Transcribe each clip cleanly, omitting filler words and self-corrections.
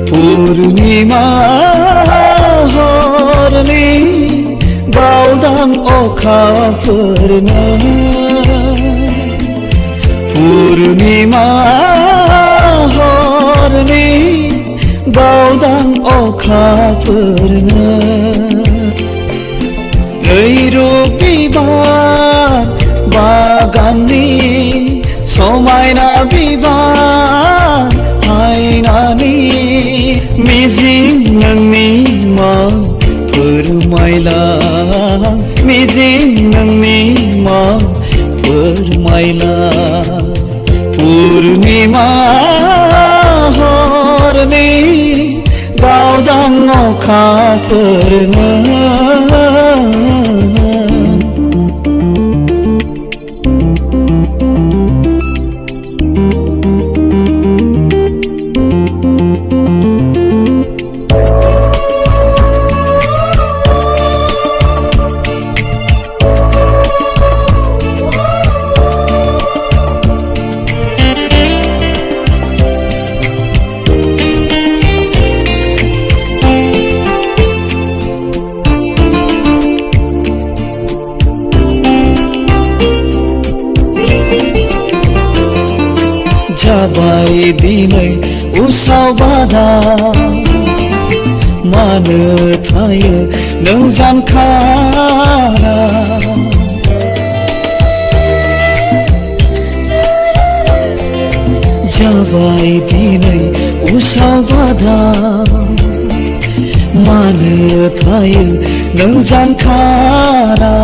पूर्णिमा हरनि गावदां अखाफोरनो पूर्णिमा हरनि गावदां अखाफोरनो रैरुब बिबार बागाननि समायना बिबार हायनानि मिजिं नोंनि मा फोरमायला मिजिं नोंनि मा फोरमायला पूर्णिमा हरनि गावदां अखाफोरनो जाबाय दिनै उसाव बादा मानो थायो नों जानखारा जाबाय दिनै उसाव बादा मानो थायो नों जानखारा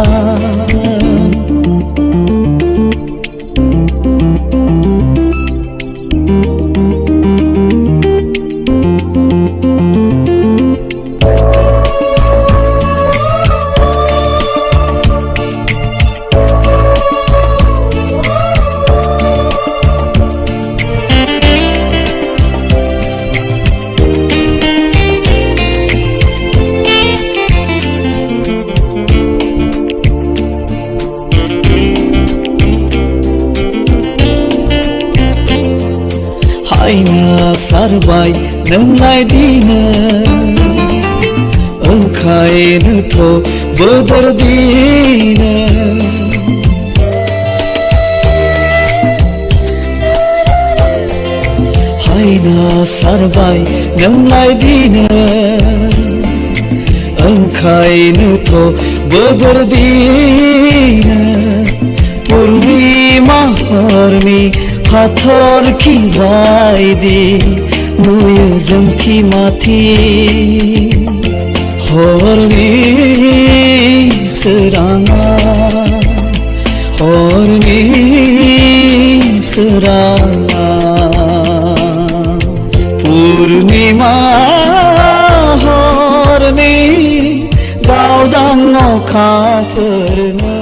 आइना सारबाय नोंलाय दिनै ओंखायनोथ' बोदोर दिनै आइना सारबाय नोंलाय दिनै ओंखायनोथ' बोदोर दिनै पूर्णिमा हरनि हाथरखि बायदि नुयो जोंथि माथि हरनि सोराङा हरनि सोराङा पूर्णिमा हरनि गावदां अखाफोरनो